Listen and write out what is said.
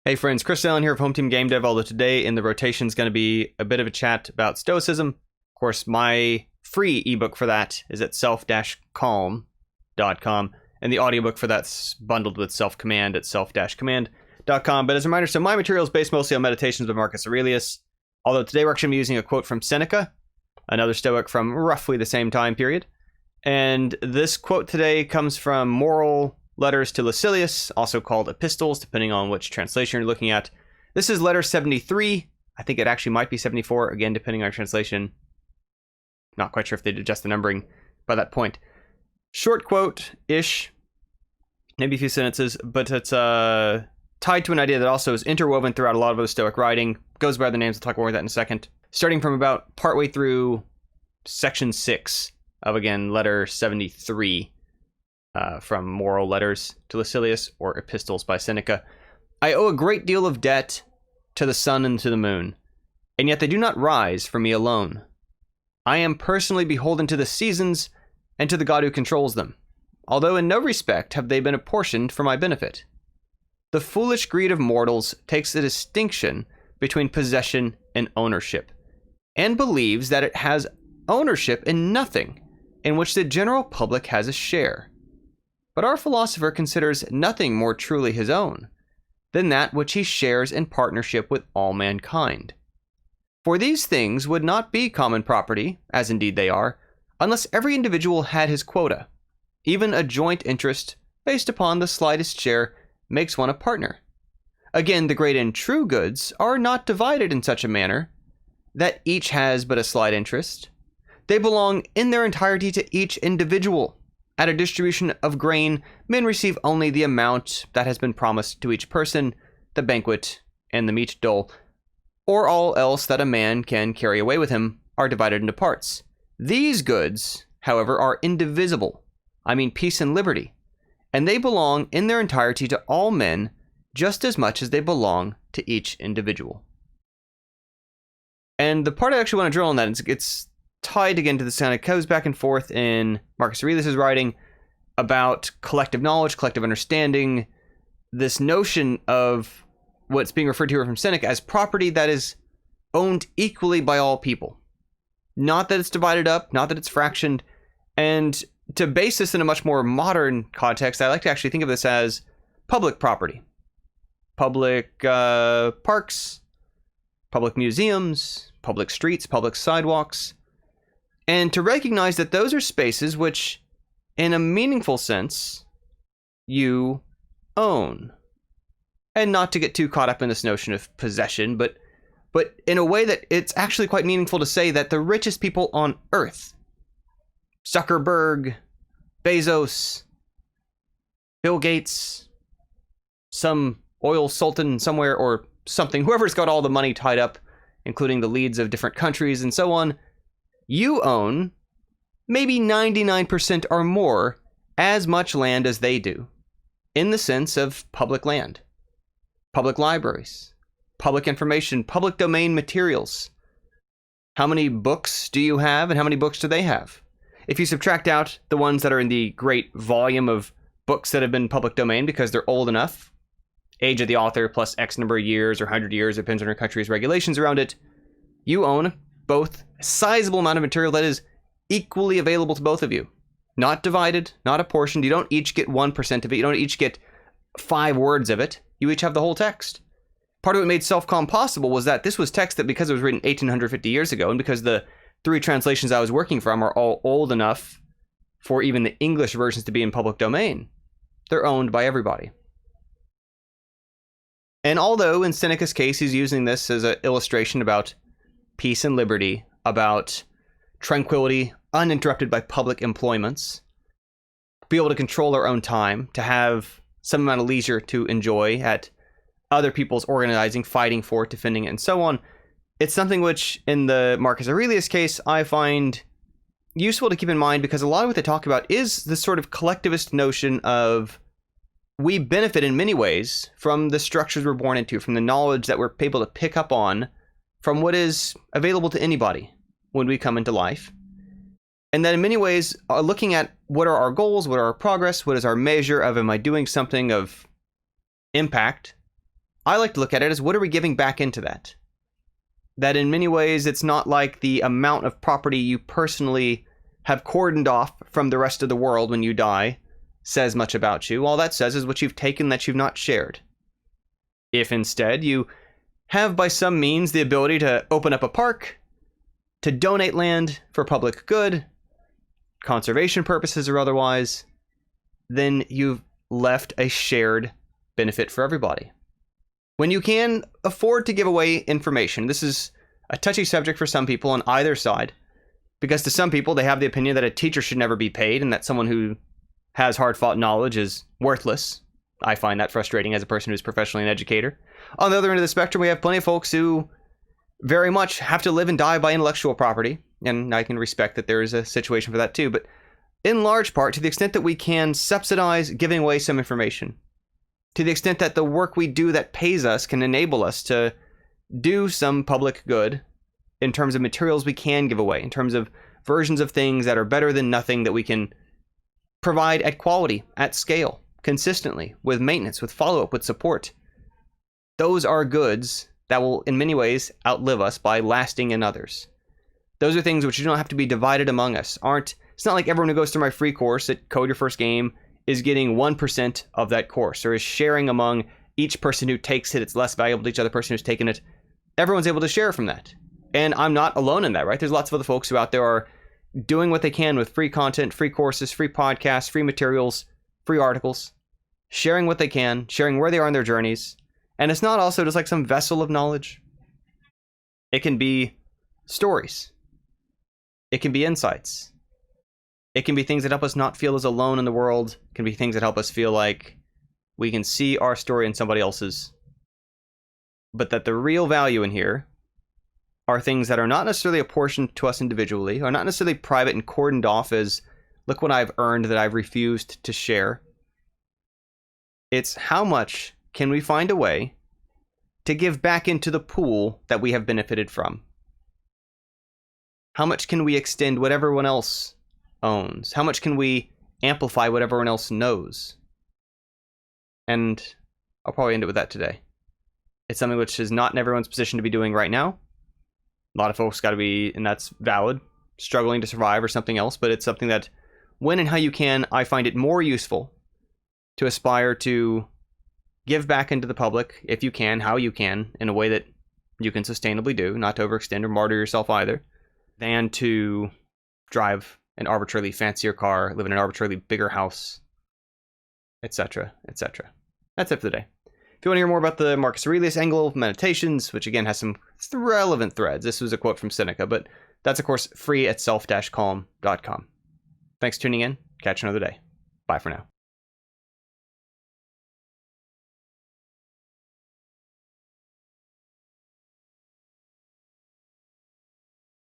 Hey friends, Chris Allen here of Home Team Game Dev, although today in the rotation is going to be a bit of a chat about Stoicism. Of course, my free ebook for that is at self-calm.com, and the audiobook for that's bundled with Self-Command at self-command.com. But as a reminder, so my material is based mostly on Meditations by Marcus Aurelius, although today we're actually going to be using a quote from Seneca, another Stoic from roughly the same time period. And this quote today comes from Moral Letters to Lucilius, also called Epistles, depending on which translation you're looking at. This is letter 73. I think it actually might be 74, again, depending on your Not quite sure if they'd adjust the numbering by that point. Short quote-ish, maybe a few sentences, but it's tied to an idea that also is interwoven throughout a lot of other Stoic writing. Goes by other names, we'll talk more about that in a second. Starting from about partway through section 6 of, again, letter 73. From Moral Letters to Lucilius, or Epistles by Seneca. I owe a great deal of debt to the sun and to the moon, and yet they do not rise for me alone. I am personally beholden to the seasons and to the God who controls them, although in no respect have they been apportioned for my benefit. The foolish greed of mortals takes a distinction between possession and ownership, and believes that it has ownership in nothing in which the general public has a share. But our philosopher considers nothing more truly his own than that which he shares in partnership with all mankind. For these things would not be common property, as indeed they are, unless every individual had his quota. Even a joint interest, based upon the slightest share, makes one a partner. Again, the great and true goods are not divided in such a manner that each has but a slight interest. They belong in their entirety to each individual. At a distribution of grain, men receive only the amount that has been promised to each person, the banquet and the meat dole, or all else that a man can carry away with him are divided into parts. These goods, however, are indivisible, I mean peace and liberty, and they belong in their entirety to all men just as much as they belong to each individual. And the part I actually want to drill on that, it's tied again to this kind of goes back and forth in Marcus Aurelius' writing about collective knowledge, collective understanding, this notion of what's being referred to here from Seneca as property that is owned equally by all people. Not that it's divided up, not that it's fractioned. And to base this in a much more modern context, I like to actually think of this as public property. Public parks, public museums, public streets, public sidewalks. And to recognize that those are spaces which, in a meaningful sense, you own. And not to get too caught up in this notion of possession, but in a way that it's actually quite meaningful to say that the richest people on Earth, Zuckerberg, Bezos, Bill Gates, some oil sultan somewhere or something, whoever's got all the money tied up, including the leads of different countries and so on, you own maybe 99% or more as much land as they do, in the sense of public land, public libraries, public information, public domain materials. How many books do you have, and how many books do they have? If you subtract out the ones that are in the great volume of books that have been public domain because they're old enough, age of the author plus X number of years or 100 years, depends on your country's regulations around it, you own both a sizable amount of material that is equally available to both of you. Not divided, not apportioned. You don't each get 1% of it. You don't each get 5 words of it. You each have the whole text. Part of what made Self-Calm possible was that this was text that, because it was written 1850 years ago, and because the 3 translations I was working from are all old enough for even the English versions to be in public domain, they're owned by everybody. And although in Seneca's case he's using this as an illustration about peace and liberty, about tranquility uninterrupted by public employments, be able to control our own time, to have some amount of leisure to enjoy at other people's organizing, fighting for, defending it, and so on. It's something which, in the Marcus Aurelius case, I find useful to keep in mind, because a lot of what they talk about is this sort of collectivist notion of we benefit in many ways from the structures we're born into, from the knowledge that we're able to pick up on from what is available to anybody when we come into life. And then in many ways, looking at what are our goals, what are our progress, what is our measure of, am I doing something of impact I like to look at it as, what are we giving back into that? That in many ways, it's not like the amount of property you personally have cordoned off from the rest of the world when you die says much about you. All that says is what you've taken that you've not shared. If instead you have by some means the ability to open up a park, to donate land for public good, conservation purposes or otherwise, then you've left a shared benefit for everybody. When you can afford to give away information, this is a touchy subject for some people on either side, because to some people they have the opinion that a teacher should never be paid and that someone who has hard-fought knowledge is worthless. I find that frustrating as a person who's professionally an educator. On the other end of the spectrum, we have plenty of folks who very much have to live and die by intellectual property, and I can respect that there is a situation for that too, but in large part, to the extent that we can subsidize giving away some information, to the extent that the work we do that pays us can enable us to do some public good in terms of materials we can give away, in terms of versions of things that are better than nothing that we can provide at quality, at scale, consistently, with maintenance, with follow-up, with support. Those are goods that will, in many ways, outlive us by lasting in others. Those are things which do not have to be divided among us. It's not like everyone who goes through my free course at Code Your First Game is getting 1% of that course, or is sharing among each person who takes it. It's less valuable to each other person who's taken it. Everyone's able to share from that. And I'm not alone in that, right? There's lots of other folks who out there are doing what they can with free content, free courses, free podcasts, free materials, free articles, sharing what they can, sharing where they are in their journeys. And it's not also just like some vessel of knowledge. It can be stories. It can be insights. It can be things that help us not feel as alone in the world. It can be things that help us feel like we can see our story in somebody else's. But that the real value in here are things that are not necessarily apportioned to us individually, are not necessarily private and cordoned off as, look what I've earned that I've refused to share. It's how much can we find a way to give back into the pool that we have benefited from? How much can we extend what everyone else owns? How much can we amplify what everyone else knows? And I'll probably end it with that today. It's something which is not in everyone's position to be doing right now. A lot of folks got to be, and that's valid, struggling to survive or something else, but it's something that when and how you can, I find it more useful to aspire to give back into the public, if you can, how you can, in a way that you can sustainably do, not to overextend or martyr yourself either, than to drive an arbitrarily fancier car, live in an arbitrarily bigger house, etc., etc. That's it for the day. If you want to hear more about the Marcus Aurelius angle of meditations, which again has some relevant threads, this was a quote from Seneca, but that's of course free at self-calm.com. Thanks for tuning in. Catch you another day. Bye for now.